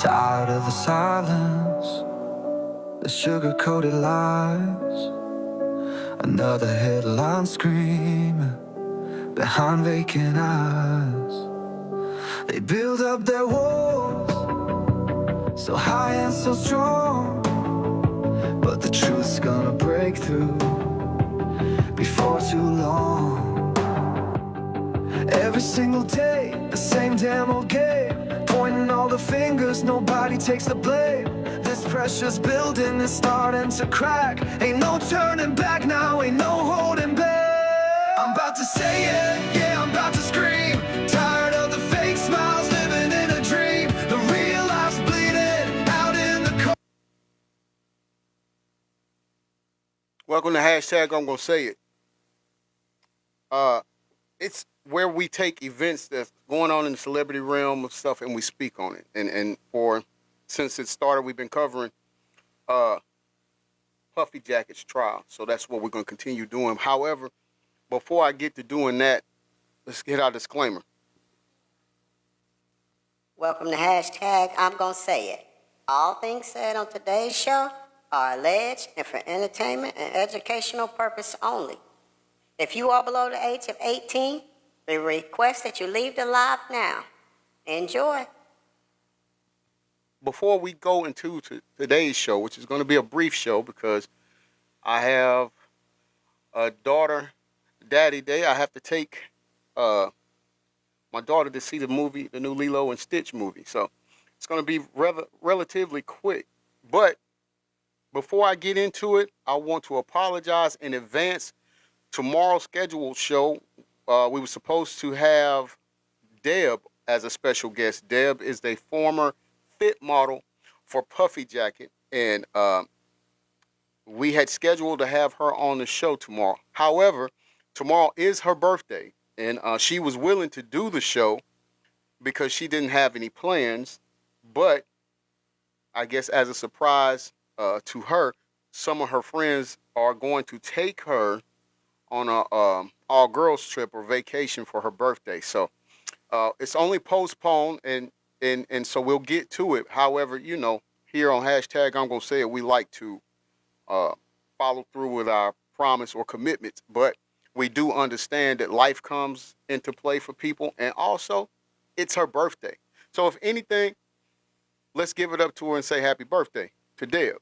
Tired of the silence, the sugar-coated lies. Another headline screaming behind vacant eyes. They build up their walls, so high and so strong, but the truth's gonna break through before too long. Every single day, the same damn old game, pointing all the fingers, nobody takes the blame. This pressure's building, it's starting to crack. Ain't no turning back now, ain't no holding back. I'm about to say it, yeah, I'm about to scream. Tired of the fake smiles, living in a dream. The real life's bleeding out in the cold. Welcome to hashtag I'm gonna say it. It's where we take events that's going on in the celebrity realm of stuff and we speak on it. And for since it started, we've been covering Puffy Jacket's trial. So that's what we're gonna continue doing. However, before I get to doing that, let's get our disclaimer. Welcome to hashtag I'm gonna say it. All things said on today's show are alleged and for entertainment and educational purpose only. If you are below the age of 18, we request that you leave the live now. Enjoy. Before we go into today's show, which is going to be a brief show because I have a daughter, Daddy Day. I have to take my daughter to see the movie, the new Lilo and Stitch movie. So it's going to be relatively quick. But before I get into it, I want to apologize in advance. Tomorrow's scheduled show, we were supposed to have Deb as a special guest. Deb is the former fit model for Puffy Jacket, and we had scheduled to have her on the show tomorrow. However, tomorrow is her birthday, and she was willing to do the show because she didn't have any plans, but I guess as a surprise to her, some of her friends are going to take her on a all-girls trip or vacation for her birthday. So it's only postponed, and so we'll get to it. However, you know, here on hashtag I'm going to say it, we like to follow through with our promise or commitments, but we do understand that life comes into play for people, and also it's her birthday. So if anything, let's give it up to her and say happy birthday to Deb.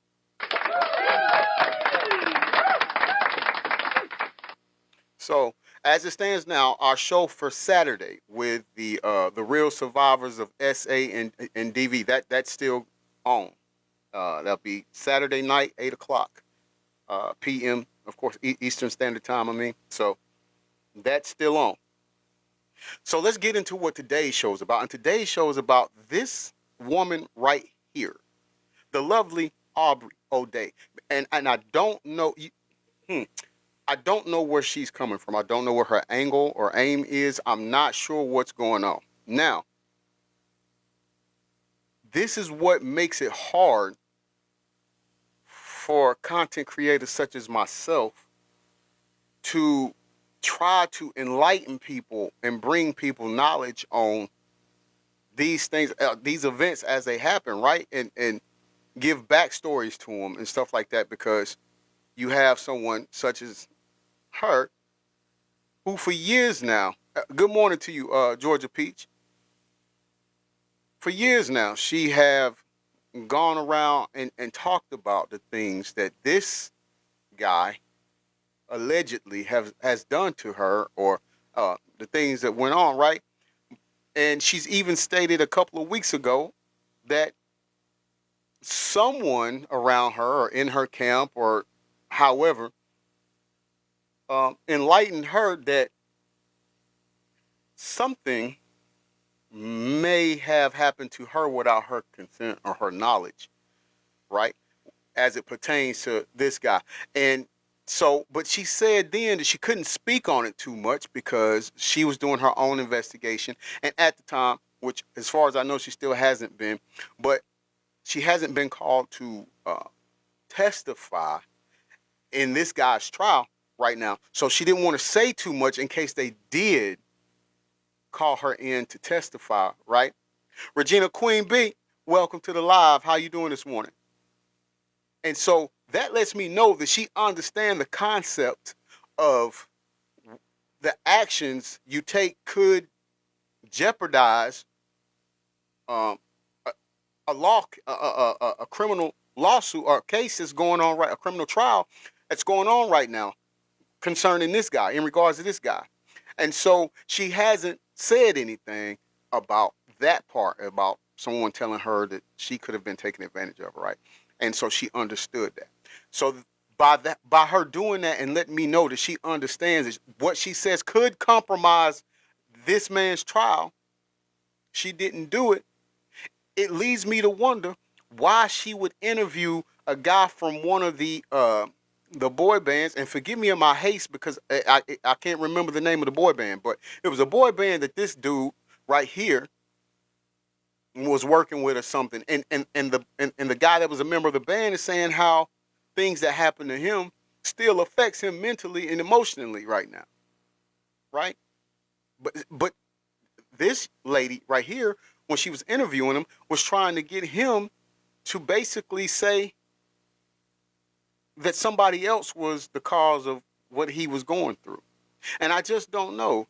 So, as it stands now, our show for Saturday with the real survivors of SA and DV, that's still on. That'll be Saturday night, 8 o'clock p.m., of course, Eastern Standard Time, I mean. So, that's still on. So, let's get into what today's show is about. And today's show is about this woman right here, the lovely Aubrey O'Day. And I don't know... I don't know where she's coming from. I don't know what her angle or aim is. I'm not sure what's going on. Now, this is what makes it hard for content creators such as myself to try to enlighten people and bring people knowledge on these things, these events as they happen, right? And give backstories to them and stuff like that, because you have someone such as her, who for years now, good morning to you, Georgia Peach. For years now, she have gone around and talked about the things that this guy allegedly has done to her, or the things that went on, right? And she's even stated a couple of weeks ago that someone around her or in her camp or however enlightened her that something may have happened to her without her consent or her knowledge, right? As it pertains to this guy. And so, but she said then that she couldn't speak on it too much because she was doing her own investigation. And at the time, which as far as I know, she still hasn't been, but she hasn't been called to testify in this guy's trial right now. So she didn't want to say too much in case they did call her in to testify, right? Regina Queen B, welcome to the live. How you doing this morning? And so that lets me know that she understands the concept of the actions you take could jeopardize um, a, a criminal lawsuit or case that's going on a criminal trial that's going on right now concerning this guy, in regards to this guy. And so she hasn't said anything about that part, about someone telling her that she could have been taken advantage of, right? And so she understood that. So by her doing that and letting me know that she understands that what she says could compromise this man's trial, she didn't do it. It leads me to wonder why she would interview a guy from one of the boy bands. And forgive me in my haste because I can't remember the name of the boy band, but it was a boy band that this dude right here was working with or something. And the guy that was a member of the band is saying how things that happen to him still affects him mentally and emotionally right now, right? But this lady right here, when she was interviewing him, was trying to get him to basically say that somebody else was the cause of what he was going through. And I just don't know.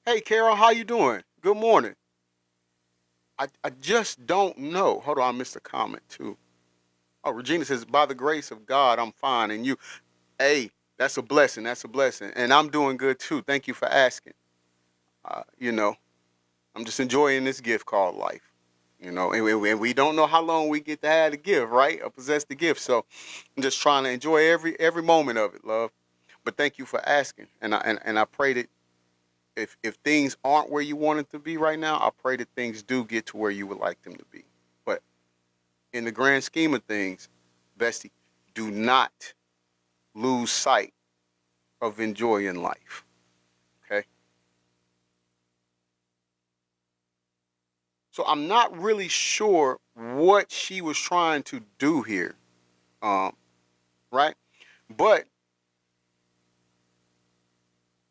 Hey, Carol, how you doing? Good morning. I just don't know. Hold on, I missed a comment too. Oh, Regina says, by the grace of God, I'm fine. And you, hey, that's a blessing. That's a blessing. And I'm doing good too. Thank you for asking. You know, I'm just enjoying this gift called life. You know, and we don't know how long we get to have the gift, right? Or possess the gift. So I'm just trying to enjoy every moment of it, love. But thank you for asking. And I pray that if things aren't where you want it to be right now, I pray that things do get to where you would like them to be. But in the grand scheme of things, Bestie, do not lose sight of enjoying life. Okay? So I'm not really sure what she was trying to do here. Right? But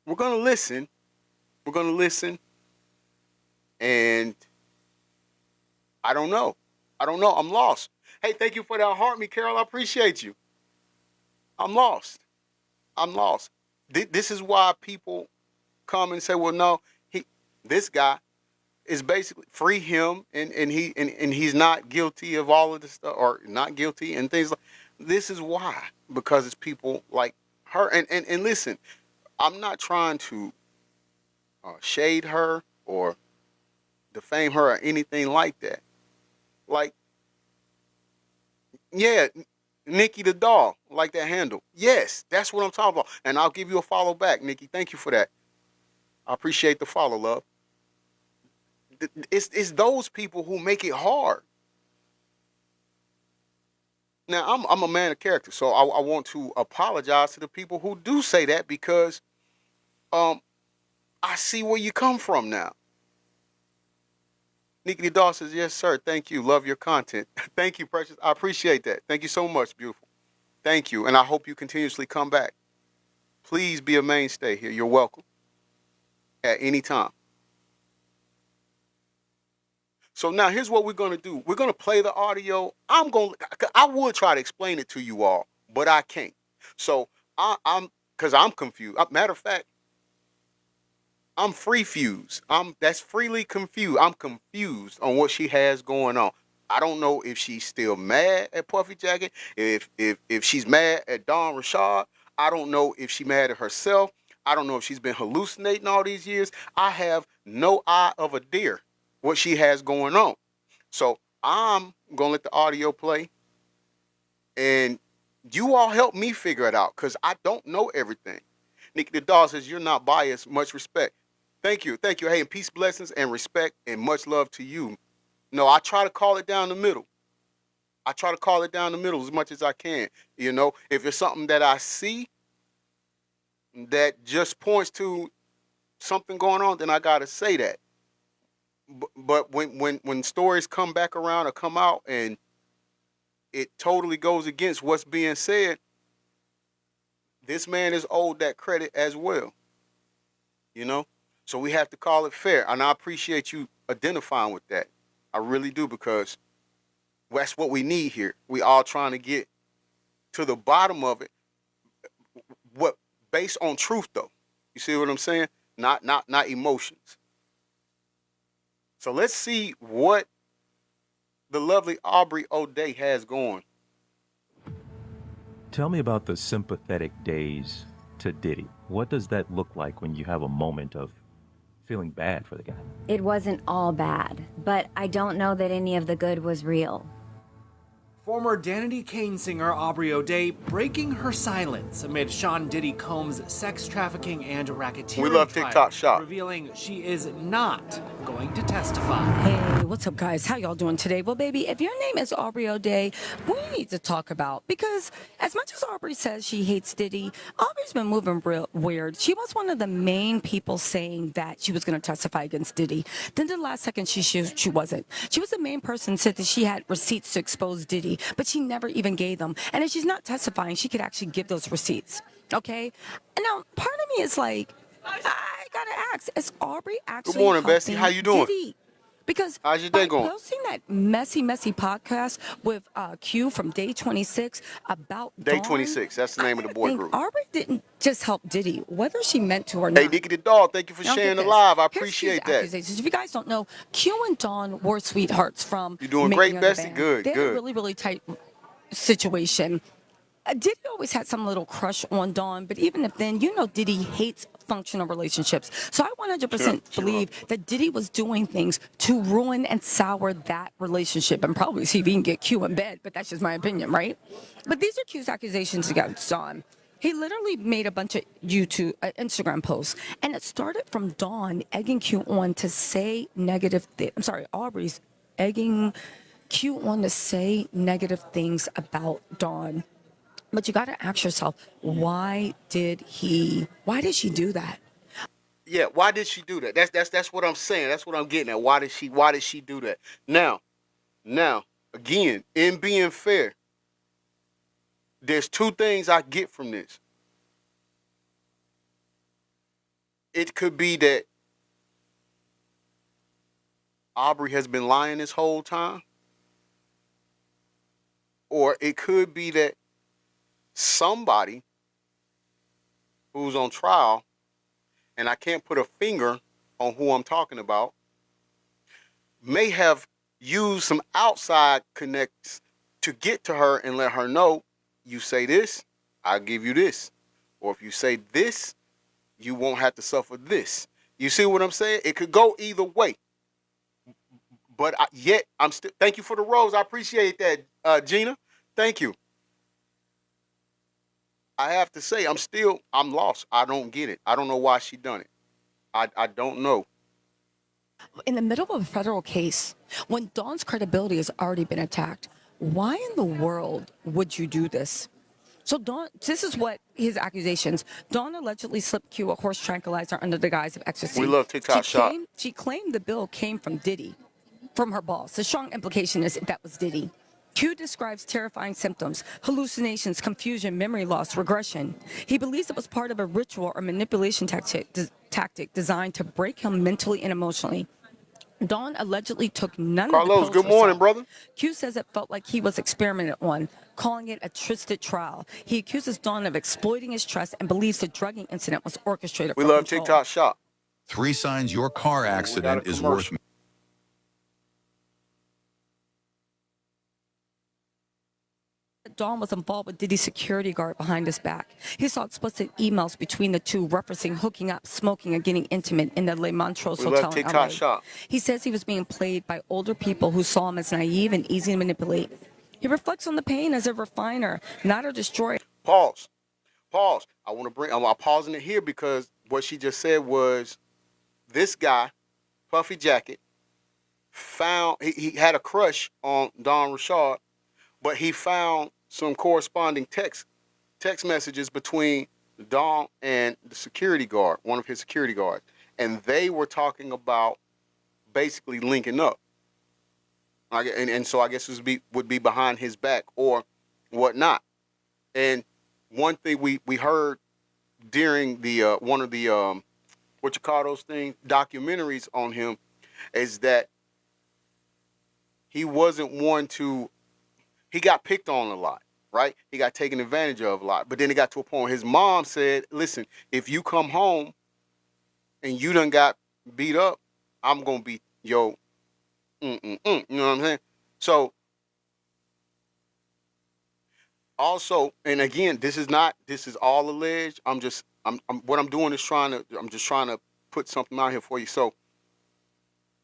we're gonna listen. We're gonna listen. And I don't know. I'm lost. Hey, thank you for that heart, me, Carol. I appreciate you. I'm lost. This is why people come and say, well, no, this guy is basically free him and he's not guilty of all of this stuff, or not guilty and things like this. Is why, because it's people like her. And listen, I'm not trying to shade her or defame her or anything like that. Like, yeah, Nikki the doll, like that handle. Yes, that's what I'm talking about. And I'll give you a follow back, Nikki. Thank you for that. I appreciate the follow, love. It's those people who make it hard. Now, I'm a man of character, so I want to apologize to the people who do say that, because I see where you come from now. Nikki Doll says, yes, sir. Thank you. Love your content. Thank you, Precious. I appreciate that. Thank you so much, beautiful. Thank you. And I hope you continuously come back. Please be a mainstay here. You're welcome at any time. So now here's what we're going to do. We're going to play the audio. I would try to explain it to you all, but I can't. So because I'm confused. Matter of fact, I'm free-fused. That's freely confused. I'm confused on what she has going on. I don't know if she's still mad at Puffy Jacket, if she's mad at Dawn Rashad. I don't know if she's mad at herself. I don't know if she's been hallucinating all these years. I have no eye of a deer what she has going on. So I'm going to let the audio play, and you all help me figure it out, because I don't know everything. Nikki the Doll says, you're not biased. Much respect. Thank you. Thank you. Hey, and peace, blessings, and respect, and much love to you. No, I try to call it down the middle. I try to call it down the middle as much as I can. You know, if it's something that I see that just points to something going on, then I got to say that. But when stories come back around or come out and it totally goes against what's being said, this man is owed that credit as well. You know? So we have to call it fair. And I appreciate you identifying with that. I really do, because that's what we need here. We all trying to get to the bottom of it. What based on truth though. You see what I'm saying? Not emotions. So let's see what the lovely Aubrey O'Day has going. Tell me about the sympathetic days to Diddy. What does that look like when you have a moment of feeling bad for the guy? It wasn't all bad, but I don't know that any of the good was real. Former Danity Kane singer Aubrey O'Day breaking her silence amid Sean Diddy Combs' sex trafficking and racketeering We love trial, TikTok Shop. revealing she is not going to testify. Hey, what's up, guys? How y'all doing today? Well, baby, if your name is Aubrey O'Day, we need to talk about, because as much as Aubrey says she hates Diddy, Aubrey's been moving real weird. She was one of the main people saying that she was going to testify against Diddy. Then the last second, she wasn't. She was the main person said that she had receipts to expose Diddy, but she never even gave them. And if she's not testifying, she could actually give those receipts. Okay? And now, part of me is like, I gotta ask, is Aubrey actually Good morning, Bessie. helping How you doing? Diddy? Because How's your by day going? posting that messy podcast with Q from Day 26 about Day Dawn, 26. That's the name of the boy I think group. Aubrey didn't just help Diddy, whether she meant to or not. Hey, Nikki the dog, thank you for Now, sharing get the this. live. I Here's appreciate Q's that. accusations. If you guys don't know, Q and Dawn were sweethearts from You doing Making great, of the Bessie? Band. Good, They had good. a really, really tight situation. Diddy always had some little crush on Dawn, but even if then, you know Diddy hates functional relationships. So I 100% Sure. believe that Diddy was doing things to ruin and sour that relationship and probably see if he can get Q in bed, but that's just my opinion, right? But these are Q's accusations against Dawn. He literally made a bunch of Instagram posts, and it started from Dawn egging Q on to say negative Aubrey's egging Q on to say negative things about Dawn. But you got to ask yourself, why did she do that? Yeah, why did she do that? That's what I'm saying. That's what I'm getting at. Why did she do that? Now, again, in being fair, there's two things I get from this. It could be that Aubrey has been lying this whole time. Or it could be that somebody who's on trial, and I can't put a finger on who I'm talking about, may have used some outside connects to get to her and let her know, you say this, I'll give you this. Or if you say this, you won't have to suffer this. You see what I'm saying? It could go either way. But yet, I'm still, thank you for the rose. I appreciate that, Gina. Thank you. I have to say, I'm lost. I don't get it. I don't know why she done it. I don't know. In the middle of a federal case, when Dawn's credibility has already been attacked, why in the world would you do this? So Dawn, this is what his accusations. Dawn allegedly slipped Q a horse tranquilizer under the guise of ecstasy. We love TikTok Shop. She claimed the bill came from Diddy, from her boss. The strong implication is that was Diddy. Q describes terrifying symptoms, hallucinations, confusion, memory loss, regression. He believes it was part of a ritual or manipulation tactic designed to break him mentally and emotionally. Dawn allegedly took none of the Carlos, pills good morning, herself. brother. Q says it felt like he was experimented on, calling it a twisted trial. He accuses Dawn of exploiting his trust and believes the drugging incident was orchestrated We from love control. TikTok Shop. 3 signs your car accident is worth. commercial. Dawn was involved with Diddy's security guard behind his back. He saw explicit emails between the two referencing hooking up, smoking, and getting intimate in the Le Montrose We Hotel love in TikTok LA. Shop. He says he was being played by older people who saw him as naive and easy to manipulate. He reflects on the pain as a refiner, not a destroyer. Pause. I'm pausing it here because what she just said was this guy, Puffy Jacket, he had a crush on Don Richard, but he found some corresponding text messages between Don and the security guard, one of his security guards, and they were talking about basically linking up. And so I guess it would be behind his back or whatnot. And one thing we heard during the one of the what you call those things, documentaries on him, is that he wasn't one to. He got picked on a lot, right? He got taken advantage of a lot. But then it got to a point where his mom said, "Listen, if you come home and you done got beat up, I'm gonna be yo, You know what I'm saying? So also, and again, this is not. This is all alleged. What I'm doing is I'm just trying to put something out here for you. So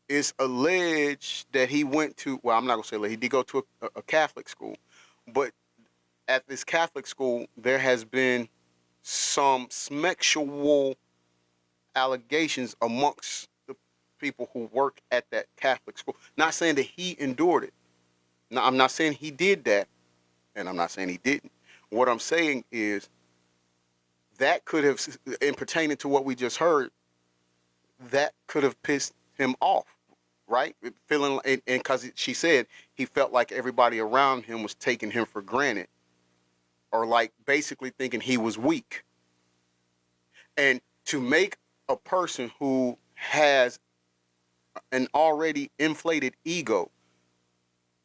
it's alleged that he went to. Well, I'm not gonna say alleged. He did go to a Catholic school, but at this Catholic school, there has been some sexual allegations amongst the people who work at that Catholic school. Not saying that he endured it. No, I'm not saying he did that, and I'm not saying he didn't. What I'm saying is that could have, in pertaining to what we just heard, that could have pissed him off, right? Feeling, and because she said he felt like everybody around him was taking him for granted, or like basically thinking he was weak. And to make a person who has an already inflated ego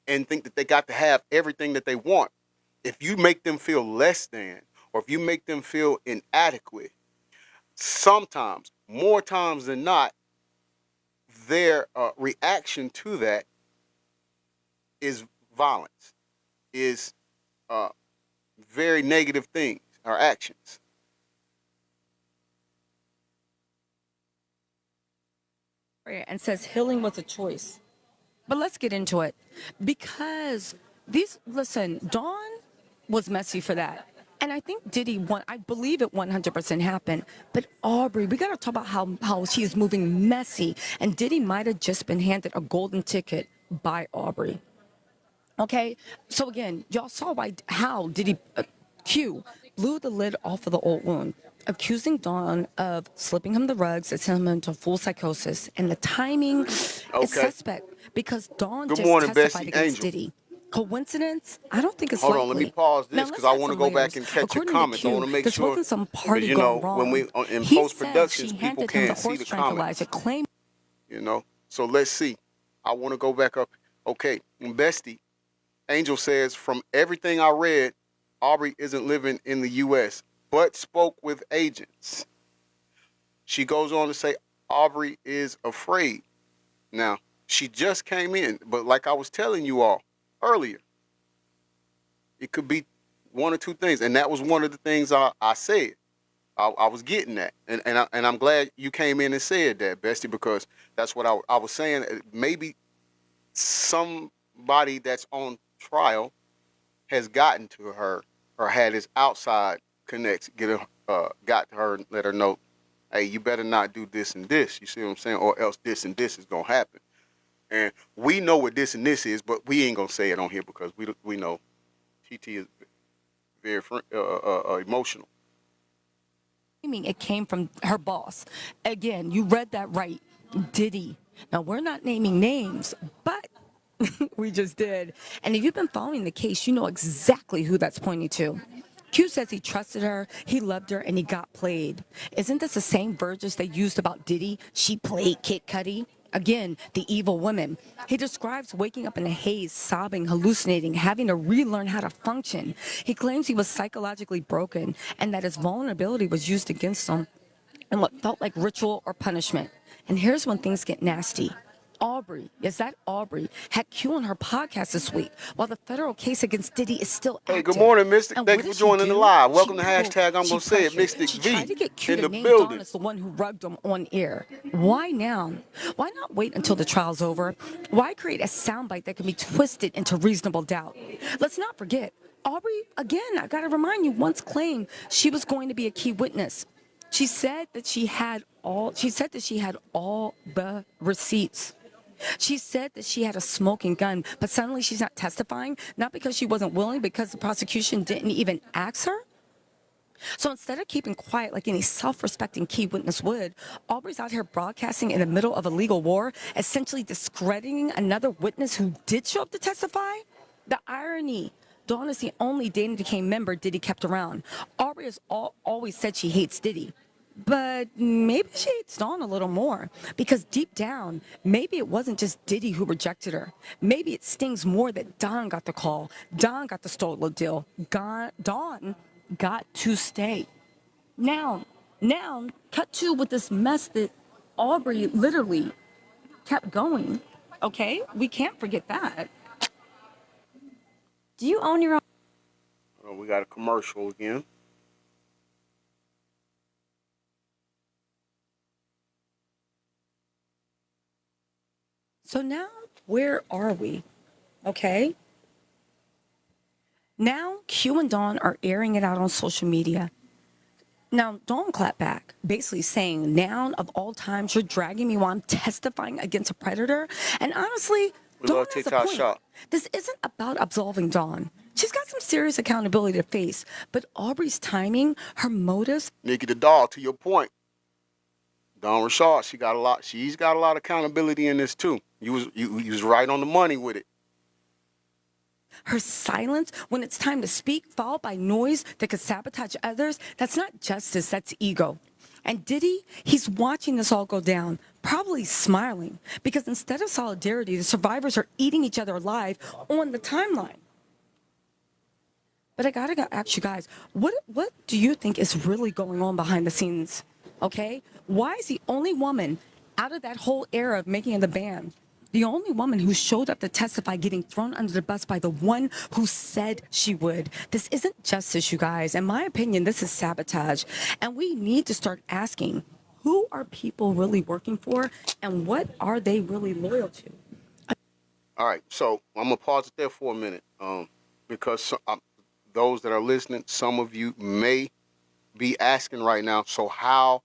and think that they got to have everything that they want, if you make them feel less than, or if you make them feel inadequate, sometimes, more times than not, their reaction to that is violence, is very negative things or actions. And says healing was a choice. But let's get into it. Because Dawn was messy for that. And I think I believe it 100% happened. But Aubrey, we got to talk about how she is moving messy. And Diddy might have just been handed a golden ticket by Aubrey. Okay? So again, y'all saw how Diddy, Q, blew the lid off of the old wound, accusing Dawn of slipping him the rugs and sending him into full psychosis. And the timing is suspect because Dawn Good just morning, testified Bessie against Angel. Diddy. Coincidence? I don't think it's Hold likely. on, let me pause this because I want to go back and catch your comments. I want to make this sure, wasn't some because party you know, gone wrong. when we in He post said productions, she people handed him the can't see horse the tranquilizer, comments. claiming You know, so let's see. I want to go back up. Okay, and Bestie Angel says, from everything I read, Aubrey isn't living in the U.S., but spoke with agents. She goes on to say Aubrey is afraid. Now, she just came in, but like I was telling you all earlier, it could be one or two things, and that was one of the things I said. I was getting that, and I'm glad you came in and said that, Bestie, because that's what I was saying. Maybe somebody that's on trial has gotten to her or had his outside connects got to her and let her know, hey, you better not do this and this. You see what I'm saying? Or else this and this is gonna happen. And we know what this and this is, but we ain't gonna say it on here because we know TT is very emotional. it came from her boss. Again, you read that right. Diddy. Now, we're not naming names, but we just did. And if you've been following the case, you know exactly who that's pointing to. Q says he trusted her, he loved her, and he got played. Isn't this the same verbiage they used about Diddy? She played Kid Cudi. Again, the evil woman. He describes waking up in a haze, sobbing, hallucinating, having to relearn how to function. He claims he was psychologically broken and that his vulnerability was used against him in what felt like ritual or punishment. And here's when things get nasty. Aubrey, had Q on her podcast this week while the federal case against Diddy is still active. Hey, good morning, Mystic. And Thank what you for did she joining the do? live. Welcome She to hashtag I'm she gonna say it, pressured. Mystic She V tried to get Q in to the name building. Dawn as the one who rugged him on air. Why now? Why not wait until the trial's over? Why create a soundbite that can be twisted into reasonable doubt? Let's not forget, Aubrey, again, I gotta remind you, once claimed she was going to be a key witness. She said that she had all the receipts. She said that she had a smoking gun, but suddenly she's not testifying, not because she wasn't willing, because the prosecution didn't even ask her. So instead of keeping quiet like any self-respecting key witness would, Aubrey's out here broadcasting in the middle of a legal war, essentially discrediting another witness who did show up to testify. The irony. Dawn is the only Dana DeCane member Diddy kept around. Aubrey has always said she hates Diddy. But maybe she hates Dawn a little more because deep down, maybe it wasn't just Diddy who rejected her. Maybe it stings more that Dawn got the call. Dawn got the stolen deal. Dawn got to stay. Now, cut to with this mess that Aubrey literally kept going. Okay, we can't forget that. Do you own your own? Oh, we got a commercial again. So now, where are we? Okay. Now, Q and Dawn are airing it out on social media. Now, Dawn clapped back, basically saying, now of all times, you're dragging me while I'm testifying against a predator. And honestly, Dawn has a TikTok point. shop. This isn't about absolving Dawn. She's got some serious accountability to face. But Aubrey's timing, her motives. Nikki the doll, to your point. Dawn Rashad, she's got a lot of accountability in this too. You was right on the money with it. Her silence when it's time to speak, followed by noise that could sabotage others, that's not justice, that's ego. And Diddy, he's watching this all go down, probably smiling, because instead of solidarity, the survivors are eating each other alive on the timeline. But I gotta ask you guys, what do you think is really going on behind the scenes? Okay? Why is the only woman out of that whole era of making the band, the only woman who showed up to testify getting thrown under the bus by the one who said she would? This isn't justice, you guys. In my opinion, this is sabotage. And we need to start asking, who are people really working for and what are they really loyal to? All right, so I'm gonna pause it there for a minute, because those that are listening, some of you may be asking right now. So how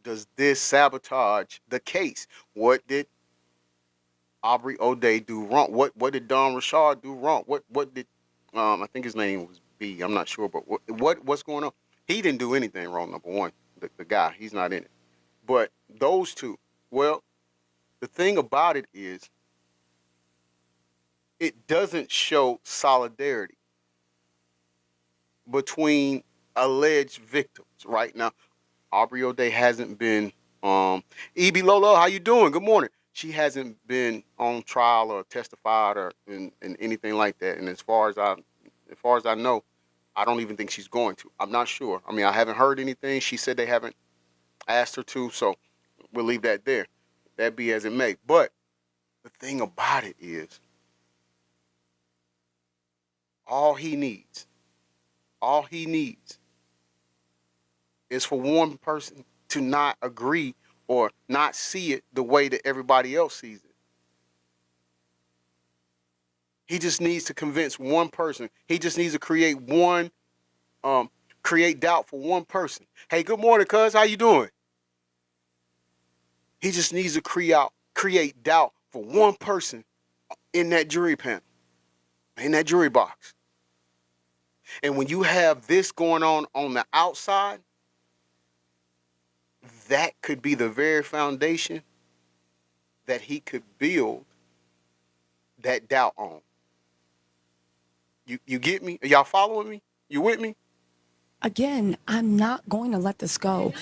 does this sabotage the case? What did Aubrey O'Day do wrong? What did Don Rashad do wrong? What did I think his name was B? I'm not sure, but what's going on? He didn't do anything wrong. Number one, the guy, he's not in it. But those two, well, the thing about it is, it doesn't show solidarity between alleged victims. Right now, Aubrey O'Day hasn't been. E.B. Lolo, how you doing? Good morning. She hasn't been on trial or testified or in anything like that. And as far as I know, I don't even think she's going to. I'm not sure. I mean, I haven't heard anything. She said they haven't asked her to, so we'll leave that there. That be as it may. But the thing about it is, all he needs is for one person to not agree or not see it the way that everybody else sees it. He just needs to convince one person. He just needs to create doubt for one person. Hey, good morning, cuz. How you doing? He just needs to create doubt for one person in that jury panel, in that jury box. And when you have this going on the outside, that could be the very foundation that he could build that doubt on. You get me? Are y'all following me? You with me? Again, I'm not going to let this go.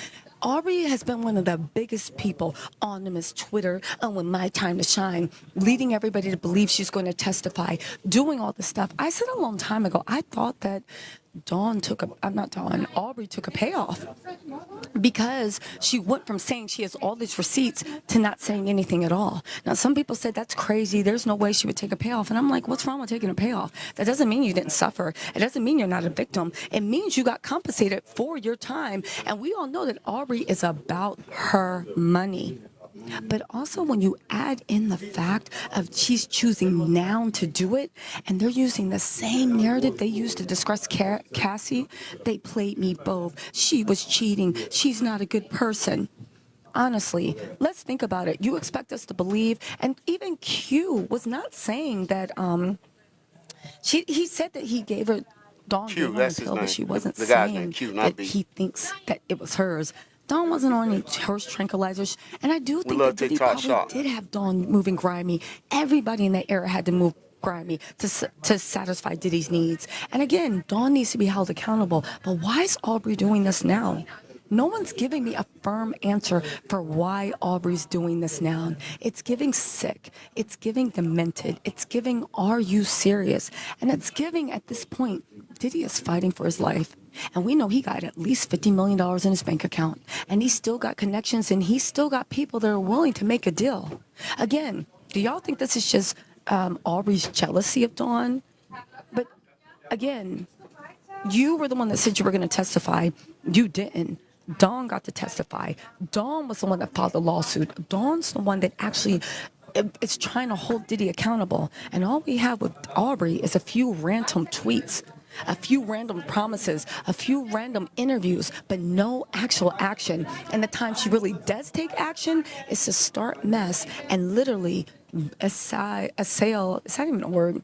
Aubrey has been one of the biggest people on Miss Twitter and when my time to shine, leading everybody to believe she's going to testify, doing all this stuff. I said a long time ago, I thought that Aubrey took a payoff because she went from saying she has all these receipts to not saying anything at all. Now, some people said that's crazy. There's no way she would take a payoff. And I'm like, what's wrong with taking a payoff? That doesn't mean you didn't suffer. It doesn't mean you're not a victim. It means you got compensated for your time. And we all know that Aubrey is about her money. But also when you add in the fact of she's choosing now to do it, and they're using the same narrative they used to discuss Cassie, they played me both. She was cheating. She's not a good person. Honestly, let's think about it. You expect us to believe, and even Q was not saying that, he said that he gave her, Dawn Q, gave her that's a his pill, name. but she wasn't The guy's name, saying Q, not that B. he thinks that it was hers. Dawn wasn't on any horse tranquilizers, and I do think love that Diddy TikTok probably shop. did have Dawn moving grimy. Everybody in that era had to move grimy to satisfy Diddy's needs. And again, Dawn needs to be held accountable. But why is Aubrey doing this now? No one's giving me a firm answer for why Aubrey's doing this now. It's giving sick. It's giving demented. It's giving, are you serious? And it's giving, at this point, Diddy is fighting for his life. And we know he got at least $50 million in his bank account. And he's still got connections, and he's still got people that are willing to make a deal. Again, do y'all think this is just Aubrey's jealousy of Dawn? But again, you were the one that said you were going to testify. You didn't. Dawn got to testify. Dawn was the one that filed the lawsuit. Dawn's the one that actually is trying to hold Diddy accountable. And all we have with Aubrey is a few random tweets, a few random promises, a few random interviews, but no actual action. And the time she really does take action is to start mess and literally assail, is that even a word?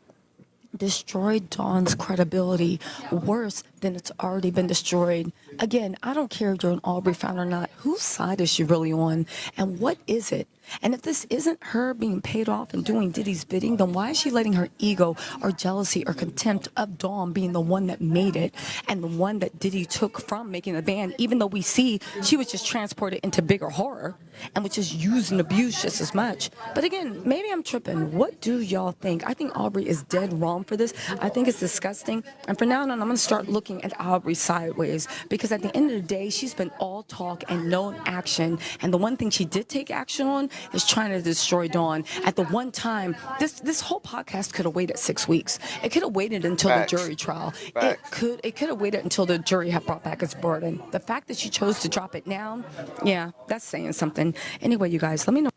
Destroy Dawn's credibility worse than it's already been destroyed. Again, I don't care if you're an Aubrey fan or not. Whose side is she really on? And what is it? And if this isn't her being paid off and doing Diddy's bidding, then why is she letting her ego or jealousy or contempt of Dawn being the one that made it and the one that Diddy took from making the band, even though we see she was just transported into bigger horror and was just used and abused just as much. But again, maybe I'm tripping. What do y'all think? I think Aubrey is dead wrong for this. I think it's disgusting. And from now on, I'm going to start looking at Aubrey sideways, because at the end of the day, she's been all talk and no action. And the one thing she did take action on is trying to destroy Dawn. At the one time, this whole podcast could have waited 6 weeks. It could have waited until Facts. the jury trial. Facts. It could have waited until the jury had brought back its burden. The fact that she chose to drop it now, yeah, that's saying something. Anyway, you guys, let me know.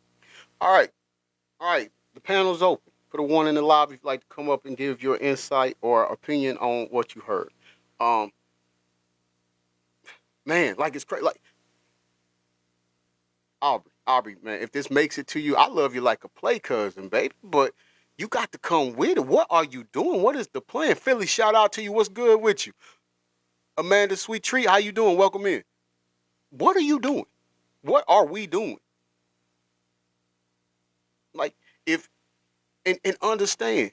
All right. The panel's open. Put a one in the lobby if you'd like to come up and give your insight or opinion on what you heard. Man, like it's crazy. Like Aubrey, man, if this makes it to you, I love you like a play cousin, baby. But you got to come with it. What are you doing? What is the plan? Philly, shout out to you. What's good with you? Amanda Sweet Treat, how you doing? Welcome in. What are you doing? What are we doing? Like, if and understand.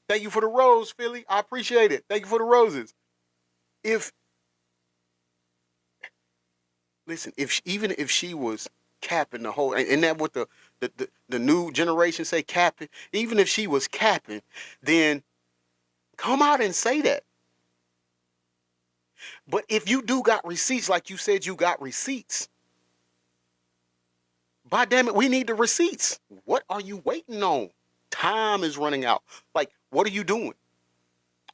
Thank you for the rose, Philly. I appreciate it. Thank you for the roses. Even if she was capping the whole, and that what the new generation say, capping, even if she was capping, then come out and say that. But if you do got receipts, like you said you got receipts, by damn it, we need the receipts. What are you waiting on? Time is running out. Like, what are you doing?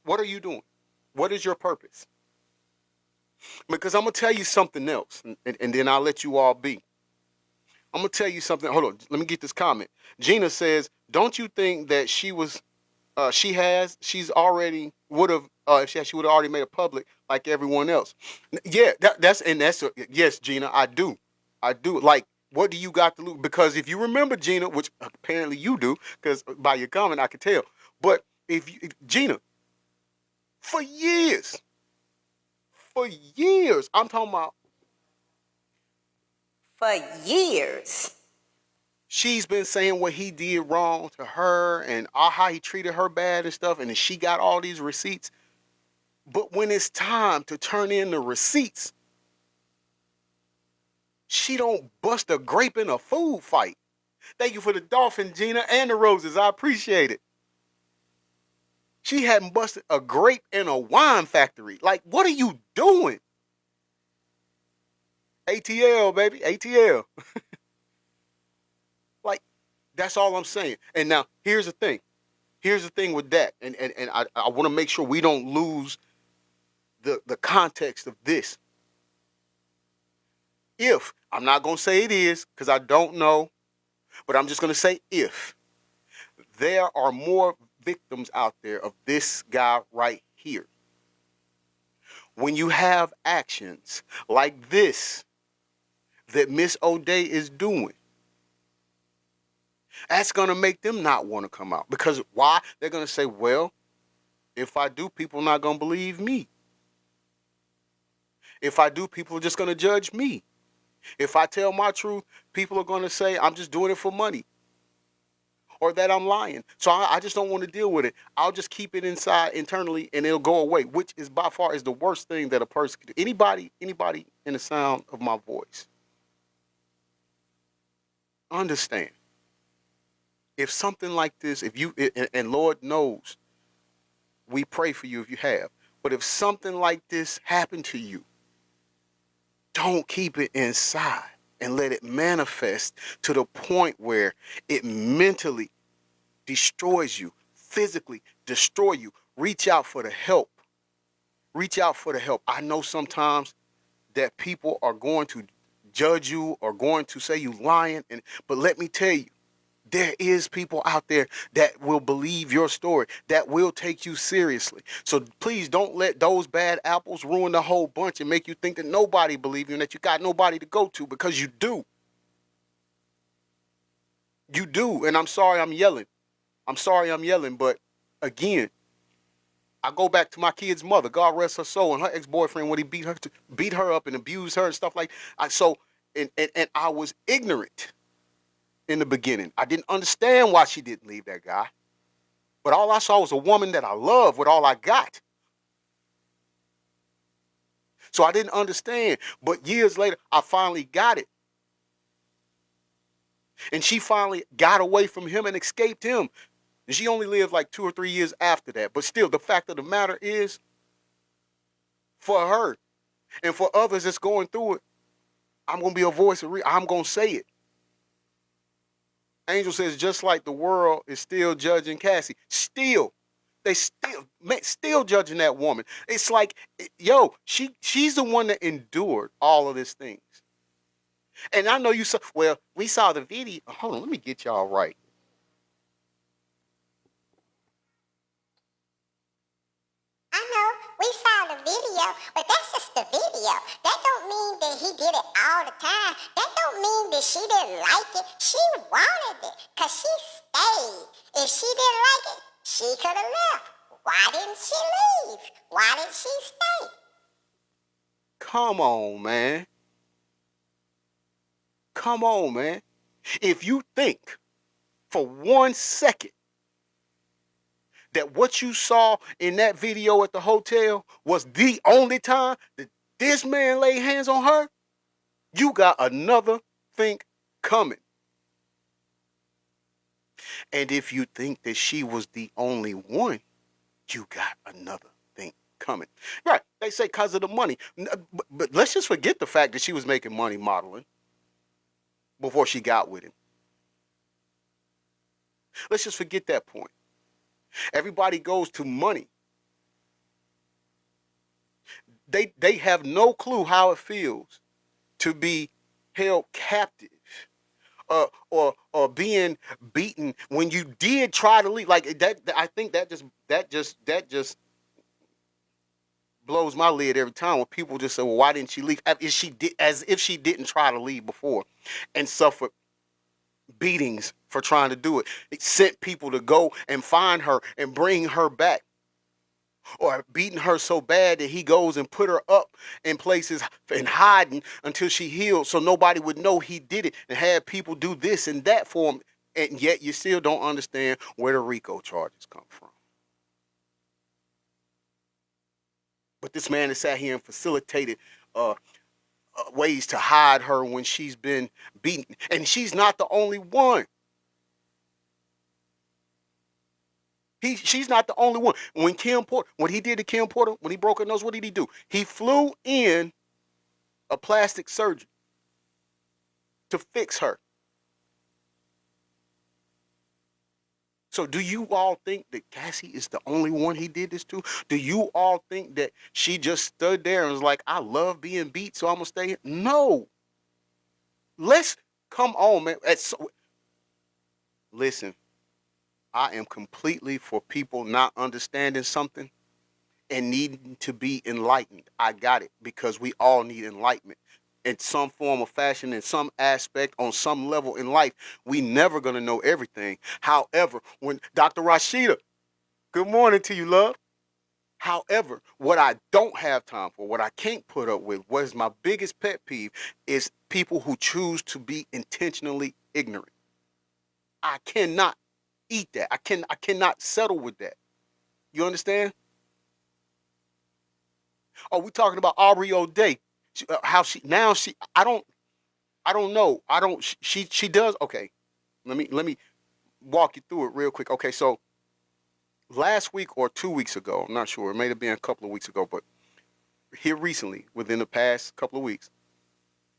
What are you doing? What is your purpose? Because I'm going to tell you something else, and then I'll let you all be. I'm going to tell you something. Hold on. Let me get this comment. Gina says, don't you think that she already would have, if she would have already made it public like everyone else? Yeah, yes, Gina, I do. Like, what do you got to lose? Because if you remember, Gina, which apparently you do, because by your comment I could tell. But Gina, for years, I'm talking about. For years. She's been saying what he did wrong to her and how he treated her bad and stuff, and then she got all these receipts. But when it's time to turn in the receipts, she don't bust a grape in a food fight. Thank you for the dolphin, Gina, and the roses. I appreciate it. She hadn't busted a grape in a wine factory. Like, what are you doing? ATL, baby, ATL. Like, that's all I'm saying. And now, here's the thing. Here's the thing with that. And I want to make sure we don't lose the context of this. If, I'm not going to say it is, because I don't know, but I'm just going to say if there are more victims out there of this guy right here, when you have actions like this that Miss O'Day is doing, that's going to make them not want to come out. Because why? They're going to say, well, if I do, people are not going to believe me. If I do, people are just going to judge me. If I tell my truth, people are going to say I'm just doing it for money. or that I'm lying. So I just don't want to deal with it. I'll just keep it inside internally and it'll go away, which is by far is the worst thing that a person can do. Anybody in the sound of my voice, understand. If something like this, if you, and Lord knows, we pray for you if you have, but if something like this happened to you, don't keep it inside and let it manifest to the point where it mentally destroys you, physically destroy you. Reach out for the help. Reach out for the help. I know sometimes that people are going to judge you or going to say you lying, but let me tell you, there is people out there that will believe your story, that will take you seriously. So please don't let those bad apples ruin the whole bunch and make you think that nobody believes you and that you got nobody to go to, because you do. You do. And I'm sorry I'm yelling. I'm sorry I'm yelling, but again, I go back to my kid's mother, God rest her soul, and her ex-boyfriend when he beat her up and abused her and stuff like that. And I was ignorant in the beginning. I didn't understand why she didn't leave that guy. But all I saw was a woman that I loved with all I got. So I didn't understand. But years later, I finally got it. And she finally got away from him and escaped him. And she only lived like 2 or 3 years after that. But still, the fact of the matter is, for her and for others that's going through it, I'm going to be a voice of reason. I'm going to say it. Angel says, just like the world is still judging Cassie. They still judging that woman. It's like, yo, she's the one that endured all of these things. And I know you saw, well, we saw the video. Hold on, let me get y'all right. I know, we saw the video, but that's just the video. That don't mean that he did it all the time. That don't mean that she didn't like it. She wanted it, because she stayed. If she didn't like it, she could have left. Why didn't she leave? Why did she stay? Come on, man. Come on, man. If you think for 1 second that what you saw in that video at the hotel was the only time that this man laid hands on her, you got another think coming. And if you think that she was the only one, you got another thing coming. Right, they say because of the money. But let's just forget the fact that she was making money modeling before she got with him. Let's just forget that point. Everybody goes to money. They have no clue how it feels to be held captive or being beaten when you did try to leave. Like that, I think that just blows my lid every time when people just say, well, why didn't she leave? As if she didn't try to leave before and suffered beatings for trying to do it. It sent people to go and find her and bring her back, or beating her so bad that he goes and put her up in places and hiding until she healed so nobody would know he did it, and had people do this and that for him, and yet you still don't understand where the RICO charges come from. But this man has sat here and facilitated ways to hide her when she's been beaten. And she's not the only one. She's not the only one. When he did to Kim Porter, when he broke her nose, what did he do? He flew in a plastic surgeon to fix her. So do you all think that Cassie is the only one he did this to? Do you all think that she just stood there and was like, I love being beat, so I'm going to stay here? No. Let's come on, man. Listen, I am completely for people not understanding something and needing to be enlightened. I got it, because we all need enlightenment in some form or fashion, in some aspect, on some level in life. We never going to know everything. However, when Dr. Rashida, good morning to you, love. However, what I don't have time for, what I can't put up with, what is my biggest pet peeve, is people who choose to be intentionally ignorant. I cannot eat that. I cannot settle with that. You understand? Oh, we're talking about Aubrey O'Day. How she now she I don't know. I don't she does okay. Let me walk you through it real quick. Okay, so last week or 2 weeks ago, I'm not sure. It may have been a couple of weeks ago, but here recently, within the past couple of weeks,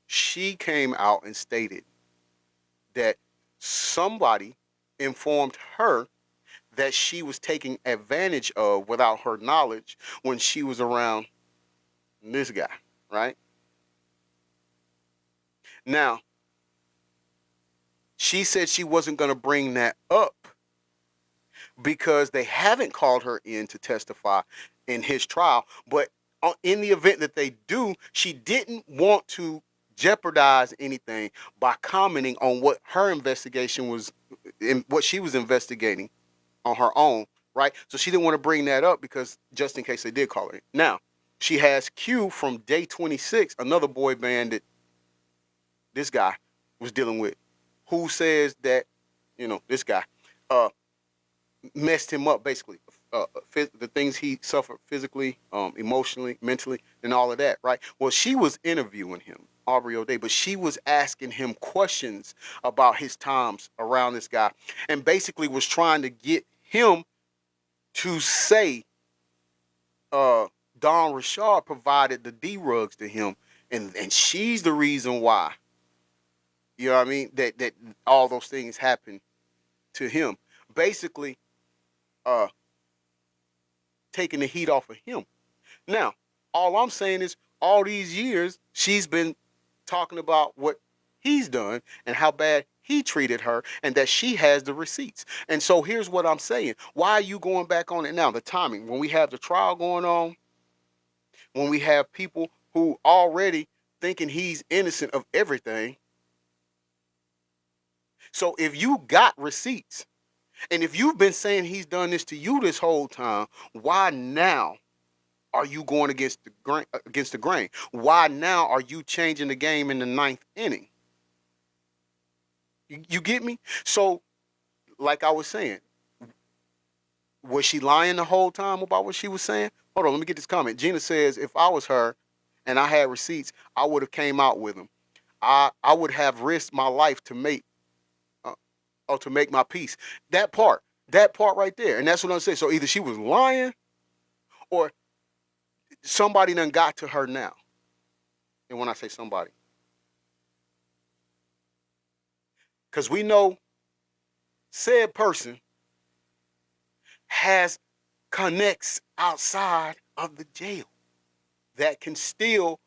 she came out and stated that somebody informed her that she was taking advantage of without her knowledge when she was around this guy, right? Now, she said she wasn't going to bring that up because they haven't called her in to testify in his trial. But in the event that they do, she didn't want to jeopardize anything by commenting on what her investigation was, in what she was investigating on her own, right? So she didn't want to bring that up because just in case they did call her in. Now, she has Q from Day 26, another boy band that this guy was dealing with, who says that, this guy messed him up, basically. The things he suffered physically, emotionally, mentally, and all of that, right? Well, she was interviewing him, Aubrey O'Day, but she was asking him questions about his times around this guy and basically was trying to get him to say Don Rashard provided the D-rugs to him, and she's the reason why. You know what I mean? That all those things happened to him. Basically, taking the heat off of him. Now, all I'm saying is all these years she's been talking about what he's done and how bad he treated her and that she has the receipts. And so here's what I'm saying. Why are you going back on it now? The timing, when we have the trial going on, when we have people who already thinking he's innocent of everything. So if you got receipts, and if you've been saying he's done this to you this whole time, why now are you going against the grain? Why now are you changing the game in the ninth inning? You get me? So, like I was saying, was she lying the whole time about what she was saying? Hold on, let me get this comment. Gina says, if I was her and I had receipts, I would have came out with them. I would have risked my life to make my peace. That part right there. And that's what I'm saying. So either she was lying or somebody done got to her now. And when I say somebody, because we know said person has connects outside of the jail that can still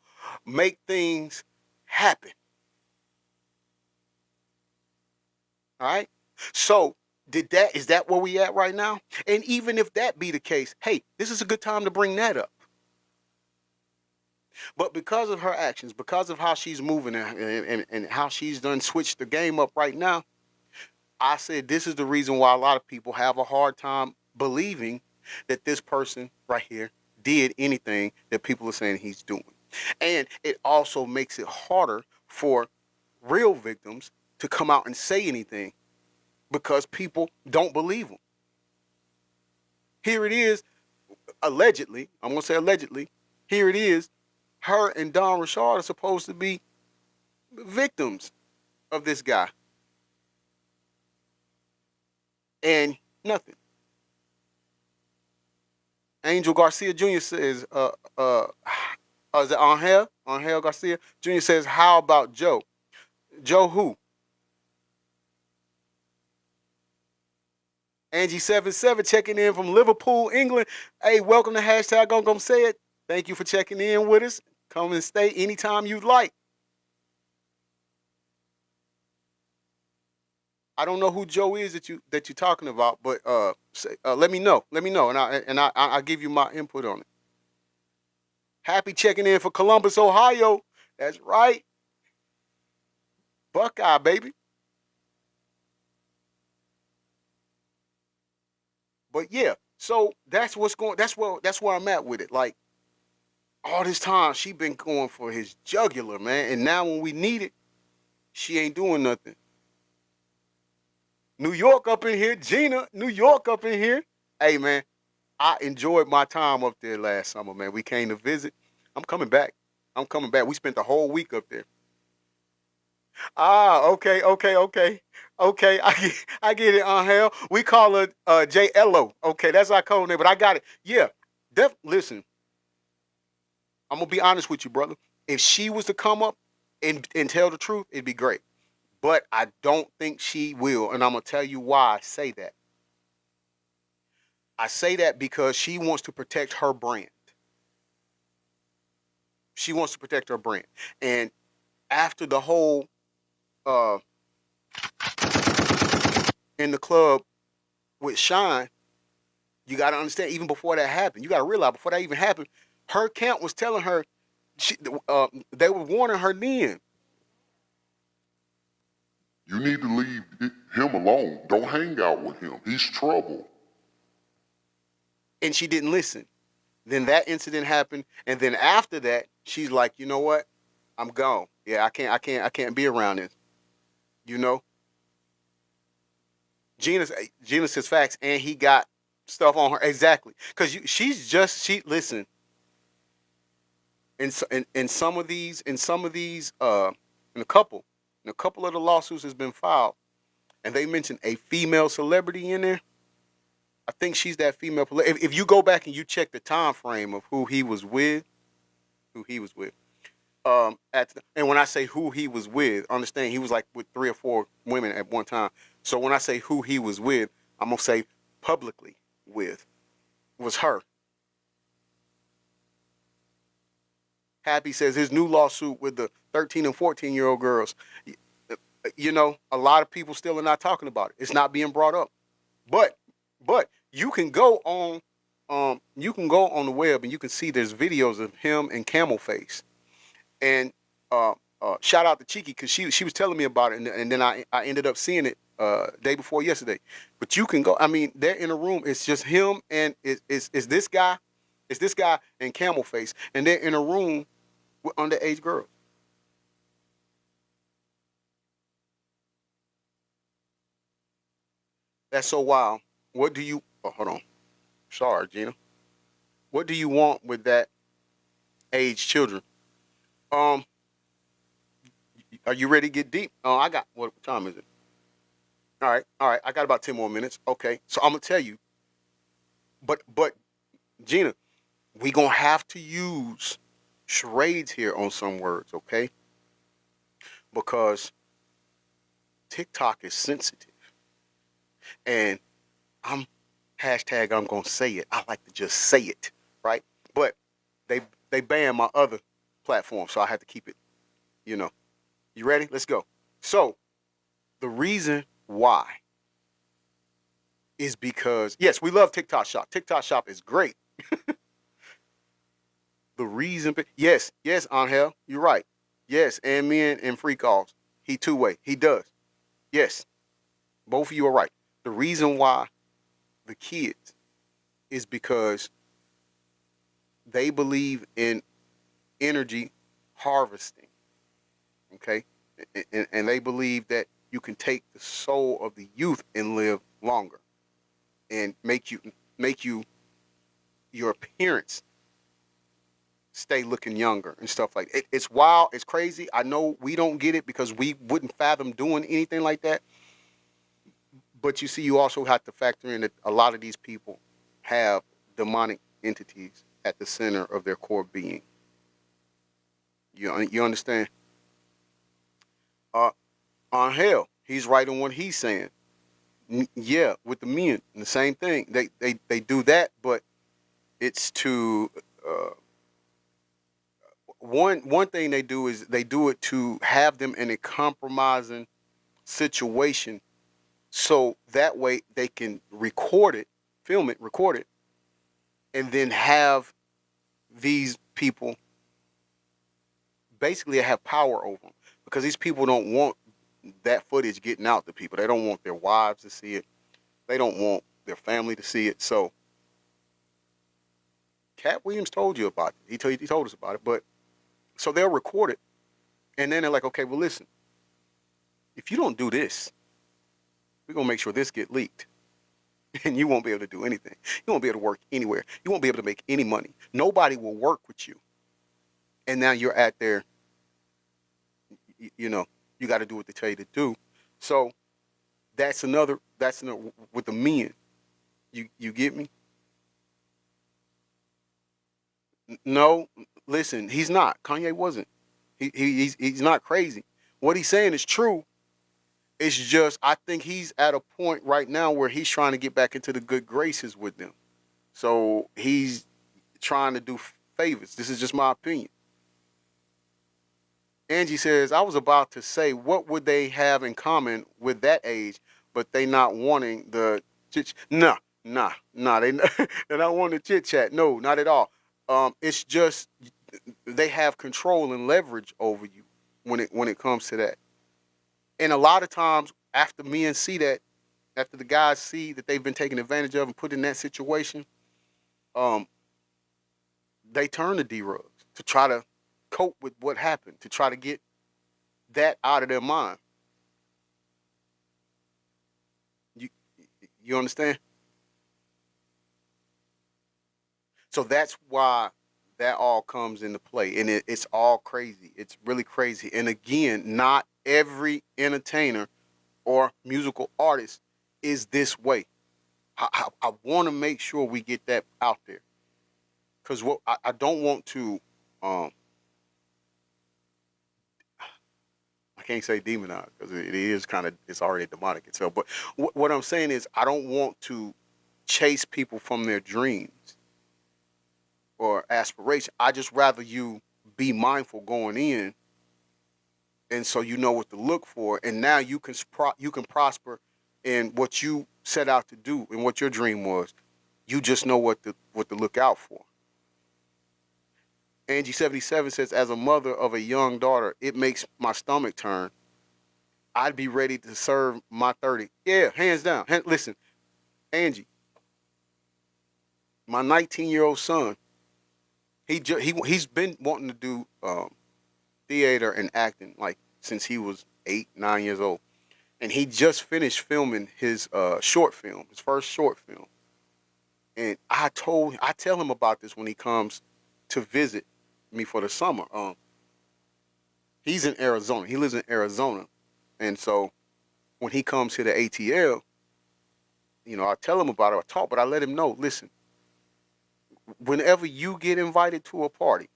make things happen. All right? So, is that where we at right now? And even if that be the case, hey, this is a good time to bring that up. But because of her actions, because of how she's moving and how she's done switched the game up right now, I said this is the reason why a lot of people have a hard time believing that this person right here did anything that people are saying he's doing. And it also makes it harder for real victims to come out and say anything because people don't believe them. Here it is, allegedly, I'm going to say allegedly, here it is, her and Don Rashard are supposed to be victims of this guy. And nothing. Angel Garcia Jr. says, is it Angel? Angel Garcia Jr. says, how about Joe? Joe who? Angie77 checking in from Liverpool, England. Hey, welcome to hashtag I'm gonna say it. Thank you for checking in with us. Come and stay anytime you'd like. I don't know who Joe is that you're talking about, but let me know. Let me know, and I'll give you my input on it. Happy checking in for Columbus, Ohio. That's right. Buckeye, baby. But yeah, so that's where I'm at with it. Like all this time she been going for his jugular, man. And now when we need it, she ain't doing nothing. New York up in here. Gina, New York up in here. Hey, man, I enjoyed my time up there last summer, man. We came to visit. I'm coming back. I'm coming back. We spent the whole week up there. Ah, okay, okay, okay. Okay, I get it, Hell. We call her J Lo. Okay, that's our code name, but I got it. Yeah. Listen, I'm gonna be honest with you, brother. If she was to come up and tell the truth, it'd be great. But I don't think she will, and I'm gonna tell you why I say that. I say that because she wants to protect her brand. She wants to protect her brand. And after the whole in the club with Shine, you got to understand, even before that happened, you got to realize before that even happened, her camp was telling her, they were warning her then. You need to leave him alone. Don't hang out with him. He's trouble. And she didn't listen. Then that incident happened, and then after that, she's like, you know what? I'm gone. Yeah, I can't be around this. You know? Gina says facts, and he got stuff on her exactly because listen. In some of these, in a couple of the lawsuits has been filed, and they mentioned a female celebrity in there. I think she's that female. If you go back and you check the time frame of who he was with, and when I say who he was with, understand he was like with 3 or 4 women at one time. So when I say who he was with, I'm gonna say publicly with was her. Happy says his new lawsuit with the 13 and 14-year-old girls. You know, a lot of people still are not talking about it. It's not being brought up. But you can go on the web and you can see there's videos of him and Camel Face. And shout out to Cheeky because she was telling me about it, and then I ended up seeing it day before yesterday. But you can go. I mean, they're in a room. It's just him and it's this guy and Camel Face, and they're in a room with underage girls. That's so wild. What do you? Oh, hold on. Sorry, Gina. What do you want with that age children? Are you ready to get deep? Oh, I got. What time is it? All right. I got about 10 more minutes. Okay. So I'm gonna tell you. But Gina, we gonna have to use charades here on some words, okay? Because TikTok is sensitive, and I'm gonna say it. I like to just say it, right? But they banned my other platform, so I had to keep it. You know. You ready? Let's go. So the reason why is because yes, we love TikTok Shop. TikTok Shop is great. The reason, yes, Angel, you're right. Yes, and men and free calls. He two-way. He does. Yes, both of you are right. The reason why the kids is because they believe in energy harvesting. Okay, and they believe that you can take the soul of the youth and live longer, and make you your appearance stay looking younger and stuff like that. It's wild. It's crazy. I know we don't get it because we wouldn't fathom doing anything like that. But you see, you also have to factor in that a lot of these people have demonic entities at the center of their core being. You understand? On hell, he's right on what he's saying. Yeah, with the men, the same thing. They do that, but it's to one thing they do is they do it to have them in a compromising situation, so that way they can record it, film it, record it, and then have these people basically have power over them, because these people don't want that footage getting out to people. They don't want their wives to see it. They don't want their family to see it. So Cat Williams told you about it. He told us about it. But so they'll record it, and then they're like, okay, well, listen, if you don't do this, We're gonna make sure this get leaked. And you won't be able to do anything. You won't be able to work anywhere. You won't be able to make any money. Nobody will work with you. And now you're at there, you know, you got to do what they tell you to do. So that's another with the men. You get me? No, listen, he's not. Kanye wasn't. He's not crazy. What he's saying is true. It's just I think he's at a point right now where he's trying to get back into the good graces with them. So he's trying to do favors. This is just my opinion. Angie says, I was about to say, what would they have in common with that age, but they not wanting the chit? Nah, they they're not wanting the chit chat. No, not at all. It's just they have control and leverage over you when it comes to that. And a lot of times, after men see that, after the guys see that they've been taken advantage of and put in that situation, they turn to D-Rugs to try to cope with what happened, to try to get that out of their mind. You understand? So that's why that all comes into play, and it's all crazy. It's really crazy. And again, not every entertainer or musical artist is this way. I want to make sure we get that out there, because what I don't want to. I can't say demonize because it is it's already demonic itself. But what I'm saying is I don't want to chase people from their dreams or aspiration. I just rather you be mindful going in, and so you know what to look for, and now you can prosper in what you set out to do and what your dream was. You just know what to look out for. Angie77 says, as a mother of a young daughter, it makes my stomach turn. I'd be ready to serve my 30. Yeah, hands down. Listen, Angie, my 19-year-old son, he's been wanting to do theater and acting like since he was 8, 9 years old. And he just finished filming his short film, his first short film. And I tell him about this when he comes to visit me for the summer. He's in Arizona. He lives in Arizona. And so when he comes to the ATL, I tell him about it, I talk, but I let him know, listen, whenever you get invited to a party,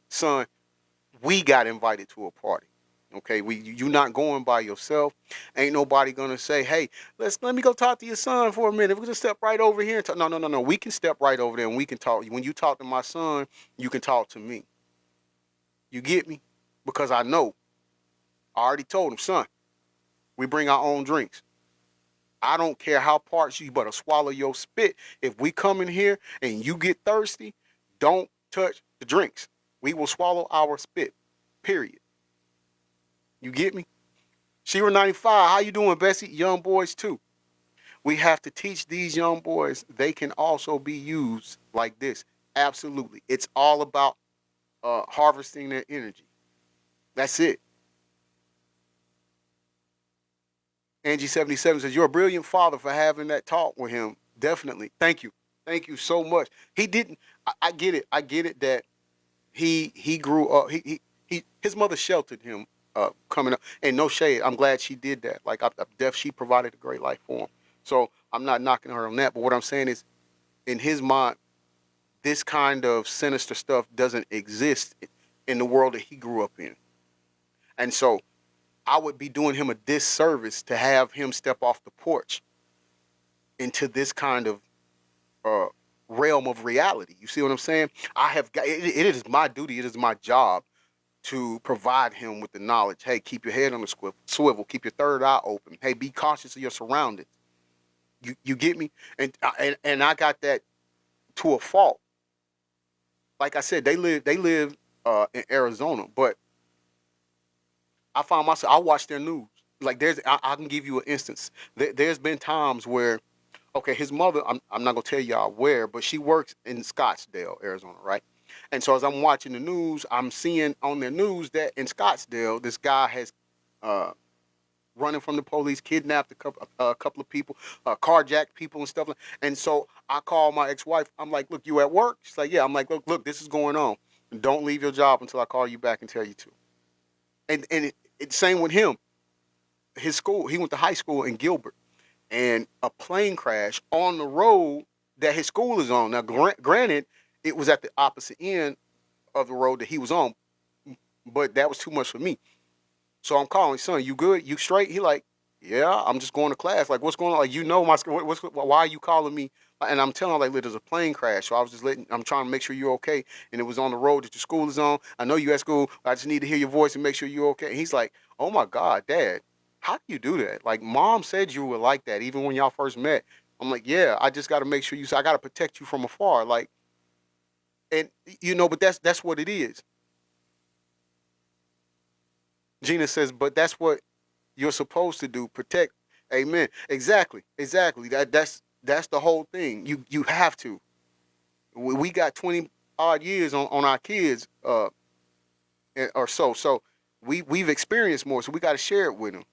son, we got invited to a party. Okay, you not going by yourself. Ain't nobody gonna say, hey, let me go talk to your son for a minute. We're gonna step right over here and talk. No. We can step right over there and we can talk. When you talk to my son, you can talk to me. You get me? Because I know. I already told him, son, we bring our own drinks. I don't care how parched you better swallow your spit. If we come in here and you get thirsty, don't touch the drinks. We will swallow our spit. Period. You get me? Shira 95, how you doing, Bessie? Young boys too. We have to teach these young boys they can also be used like this. Absolutely. It's all about harvesting their energy. That's it. Angie77 says, you're a brilliant father for having that talk with him. Definitely. Thank you. Thank you so much. He didn't, I get it. I get it that he grew up, his mother sheltered him coming up. And no shade, I'm glad she did that. Like, she provided a great life for him. So I'm not knocking her on that. But what I'm saying is, in his mind, this kind of sinister stuff doesn't exist in the world that he grew up in. And so I would be doing him a disservice to have him step off the porch into this kind of realm of reality. You see what I'm saying? It is my duty, it is my job to provide him with the knowledge. Hey, keep your head on the swivel, keep your third eye open. Hey, be cautious of your surroundings. You get me? And I got that to a fault. Like I said, they live in Arizona, but I found myself, I watch their news. Like I can give you an instance. There's been times where, okay, his mother, I'm not gonna tell y'all where, but she works in Scottsdale, Arizona, right? And so as I'm watching the news, I'm seeing on the news that in Scottsdale, this guy has running from the police, kidnapped a couple of people, carjacked people and stuff. And so I called my ex-wife. I'm like, look, you at work? She's like, yeah. I'm like, look, this is going on. Don't leave your job until I call you back and tell you to. And same with him. His school, he went to high school in Gilbert, and a plane crash on the road that his school is on. Now, granted, it was at the opposite end of the road that he was on, but that was too much for me. So I'm calling, son, you good? You straight? He like, yeah, I'm just going to class. Like, what's going on? Like, you know my, why are you calling me? And I'm telling him, like, look, there's a plane crash. So I was just I'm trying to make sure you're okay. And it was on the road that your school is on. I know you at school. I just need to hear your voice and make sure you're okay. And he's like, oh my God, Dad, how do you do that? Like, Mom said you were like that even when y'all first met. I'm like, yeah, I just got to make sure I got to protect you from afar. Like, and but that's what it is. Gina says, but that's what you're supposed to do. Protect. Amen. Exactly. That's the whole thing. You have to. We got 20 odd years on our kids, or so. So we've experienced more. So we got to share it with them.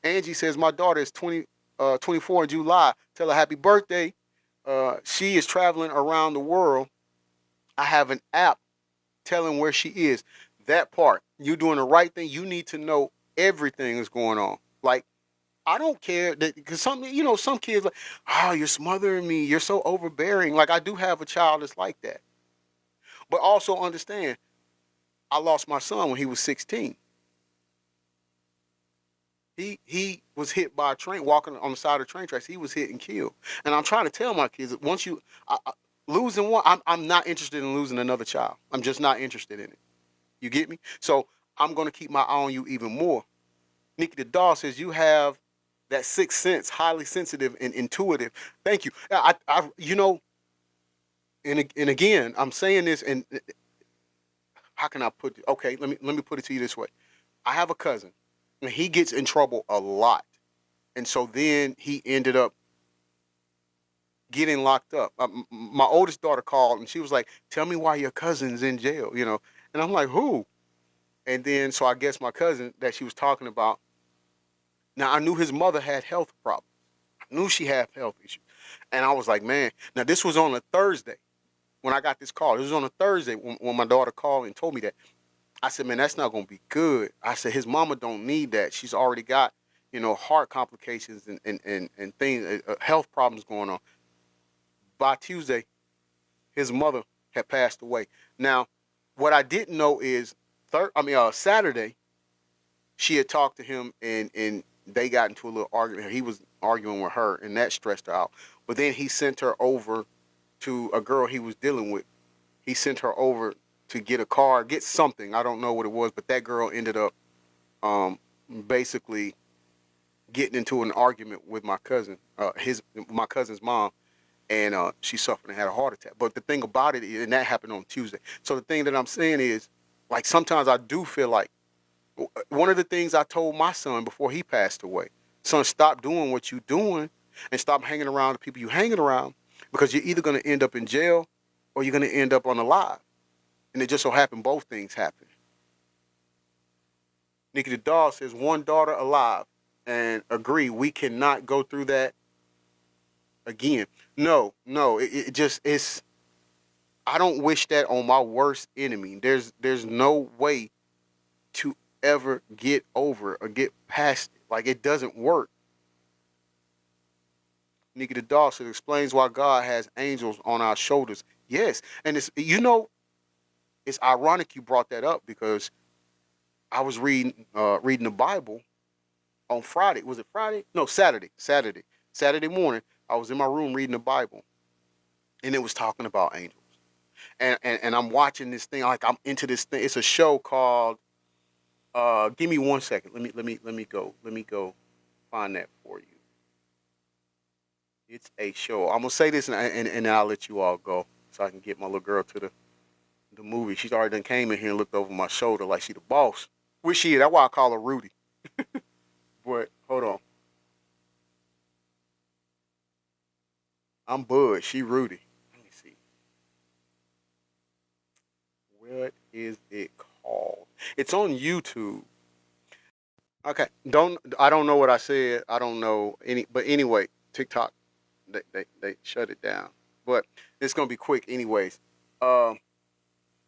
Angie says, my daughter is 24 in July. Tell her happy birthday. She is traveling around the world. I have an app telling where she is. That part, you're doing the right thing. You need to know everything that's going on. Like, I don't care that, because some kids like, oh, you're smothering me. You're so overbearing. Like, I do have a child that's like that. But also understand, I lost my son when he was 16. He was hit by a train, walking on the side of the train tracks. He was hit and killed. And I'm trying to tell my kids that once losing one, I'm not interested in losing another child. I'm just not interested in it. You get me? So I'm going to keep my eye on you even more. Nikki the doll says you have that sixth sense, highly sensitive and intuitive. Thank you. And again, I'm saying this, and how can I put it? Okay, let me put it to you this way. I have a cousin, and he gets in trouble a lot. And so then he ended up getting locked up. My oldest daughter called, and she was like, tell me why your cousin's in jail, And I'm like, who? And then, so I guess my cousin that she was talking about, now I knew his mother had health problems. I knew she had health issues. And I was like, man, now this was on a Thursday when I got this call. It was on a Thursday when my daughter called and told me that. I said, man, that's not going to be good. I said, his mama don't need that. She's already got, heart complications and things, health problems going on. By Tuesday, his mother had passed away. Now, what I didn't know is Saturday, she had talked to him and they got into a little argument. He was arguing with her, and that stressed her out. But then he sent her over to a girl he was dealing with. He sent her over to get a car, get something. I don't know what it was, but that girl ended up basically getting into an argument with my cousin, my cousin's mom, and she suffered and had a heart attack. But the thing about it is, and that happened on Tuesday. So the thing that I'm saying is, like, sometimes I do feel like, one of the things I told my son before he passed away, son, stop doing what you're doing and stop hanging around the people you're hanging around, because you're either going to end up in jail or you're going to end up unalive. And it just so happened both things happened. Nikki the doll says, one daughter alive, and agree, we cannot go through that again. No, it's, I don't wish that on my worst enemy. There's no way to ever get over or get past it. Like, it doesn't work. Nikki the doll says, explains why God has angels on our shoulders. Yes, and it's, it's ironic you brought that up, because I was reading the Bible on Friday. Was it Friday? No, Saturday. Saturday morning, I was in my room reading the Bible, and it was talking about angels. And I'm watching this thing, like, I'm into this thing. It's a show called give me 1 second. Let me go find that for you. It's a show. I'm gonna say this, and I'll let you all go so I can get my little girl to the movie. She's already done came in here and looked over my shoulder like she the boss. Which she is. That's why I call her Rudy. But hold on. I'm Bud. She Rudy. Let me see. What is it called? It's on YouTube. Okay. I don't know what I said. I don't know any. But anyway, TikTok, they shut it down. But it's gonna be quick, anyways. Um.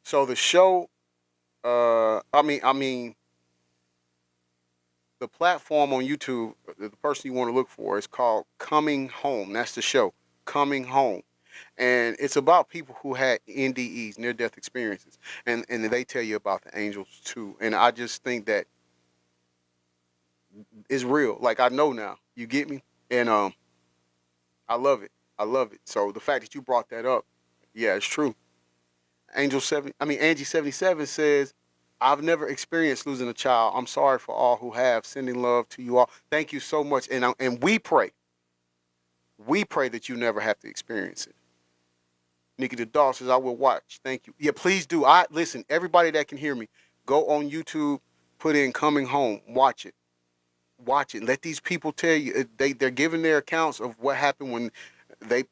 So the show. I mean, the platform on YouTube, the person you want to look for is called Coming Home. That's the show, Coming Home, and it's about people who had NDEs, near death experiences, and they tell you about the angels too. And I just think that it's real. Like I know now, you get me, and I love it. I love it. So the fact that you brought that up, yeah, it's true. Angie 77 says, I've never experienced losing a child. I'm sorry for all who have. Sending love to you all. Thank you so much. And we pray. We pray that you never have to experience it. Nikki the Dog says, I will watch. Thank you. Yeah, please do. Listen, everybody that can hear me, go on YouTube, put in Coming Home, watch it. Watch it. Let these people tell you they're giving their accounts of what happened when they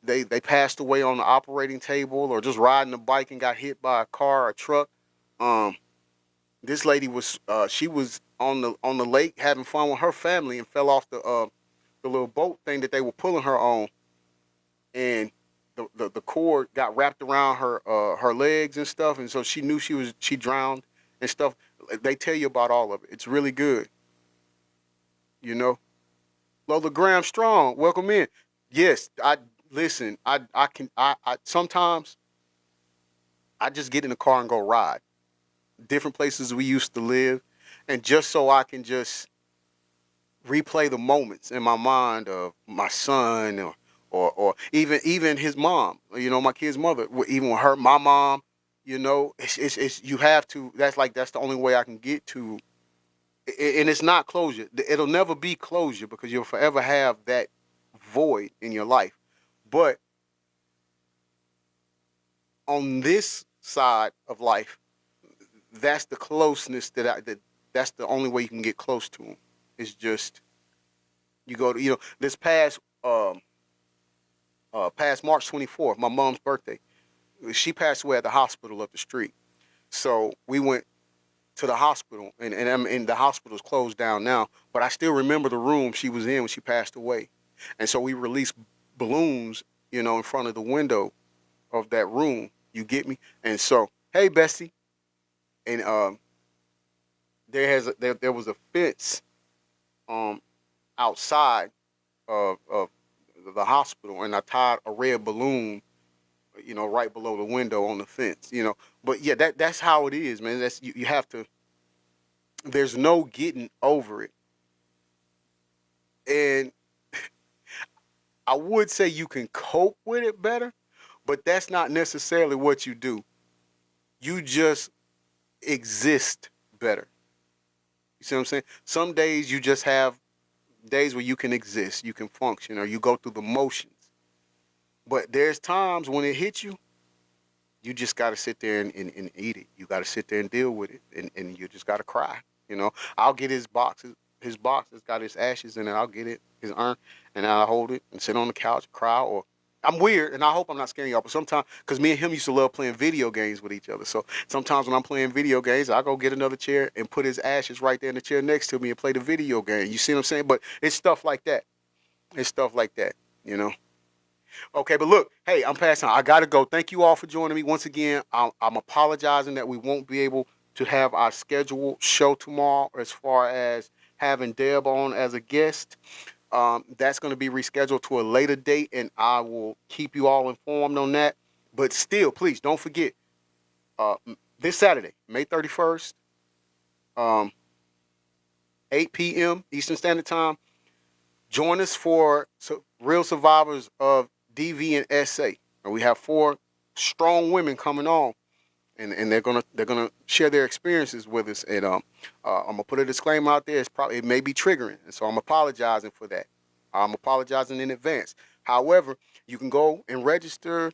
passed away on the operating table or just riding a bike and got hit by a car or a truck. Um, this lady was she was on the lake having fun with her family and fell off the little boat thing that they were pulling her on, and the cord got wrapped around her legs and stuff, and so she knew she drowned and stuff. They tell you about all of it. It's really good, you know. Lola Graham Strong, welcome in. Yes, I listen. I sometimes I just get in the car and go ride different places we used to live, and just so I can just replay the moments in my mind of my son or even his mom. You know, my kid's mother. Even with her, my mom. You know, it's you have to. That's the only way I can get to. And it's not closure. It'll never be closure because you'll forever have that void in your life. But on this side of life, that's the closeness that's the only way you can get close to them. It's just you go to this past March 24th, my mom's birthday. She passed away at the hospital up the street. So we went to the hospital, and the hospital's closed down now. But I still remember the room she was in when she passed away, and so we released balloons, in front of the window of that room. You get me? And so, hey, Bessie, and there was a fence outside of the hospital, and I tied a red balloon, right below the window on the fence. But yeah, that's how it is, man. That's you have to. There's no getting over it, and I would say you can cope with it better, but that's not necessarily what you do. You just exist better. You see what I'm saying? Some days you just have days where you can exist, you can function, or you go through the motions. But there's times when it hits you, you just got to sit there and eat it. You got to sit there and deal with it, and you just got to cry. I'll get his box. His box has got his ashes in it. I'll get it, his urn, and I'll hold it and sit on the couch, cry, or I'm weird, and I hope I'm not scaring y'all, but sometimes, because me and him used to love playing video games with each other, so sometimes when I'm playing video games, I go get another chair and put his ashes right there in the chair next to me and play the video game. You see what I'm saying? But it's stuff like that. It's stuff like that, you know? Okay, but look, hey, I'm passing. I got to go. Thank you all for joining me. Once again, I'm apologizing that we won't be able to have our scheduled show tomorrow as far as having Deb on as a guest. That's going to be rescheduled to a later date, and I will keep you all informed on that. But still, please don't forget, this Saturday, May 31st, 8 p.m. Eastern Standard Time, join us for Real Survivors of DV and SA. And we have 4 strong women coming on, and they're gonna share their experiences with us. And I'm gonna put a disclaimer out there. It may be triggering, and so I'm apologizing for that. I'm apologizing in advance. However, you can go and register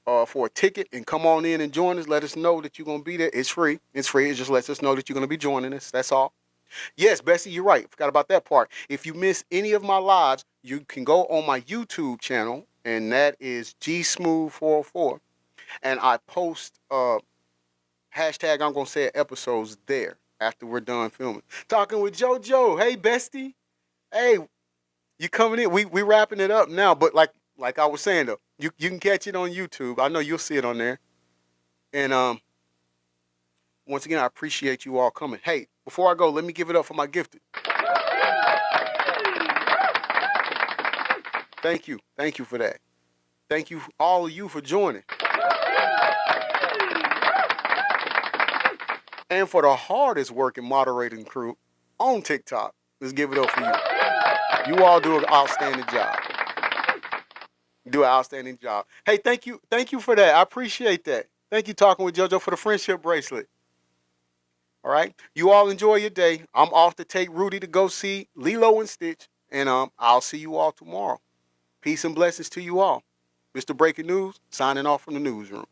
for a ticket and come on in and join us. Let us know that you're gonna be there. It's free. It's free. It just lets us know that you're gonna be joining us. That's all. Yes, Bessie, you're right. Forgot about that part. If you miss any of my lives, you can go on my YouTube channel, and that is GSmooth404, and I post hashtag I'm gonna say episodes there after we're done filming. Talking with JoJo. Hey, bestie. Hey, you coming in? We wrapping it up now, but like I was saying though, you can catch it on YouTube. I know you'll see it on there. And once again, I appreciate you all coming. Hey, before I go, let me give it up for my gifted. Thank you for that. Thank you all of you for joining. And for the hardest working moderating crew on TikTok, let's give it up for you. You all do an outstanding job. Do an outstanding job. Hey, thank you for that. I appreciate that. Thank you, Talking with JoJo, for the friendship bracelet. All right, you all enjoy your day. I'm off to take Rudy to go see Lilo and Stitch, and I'll see you all tomorrow. Peace and blessings to you all. Mr. Breaking News signing off from the newsroom.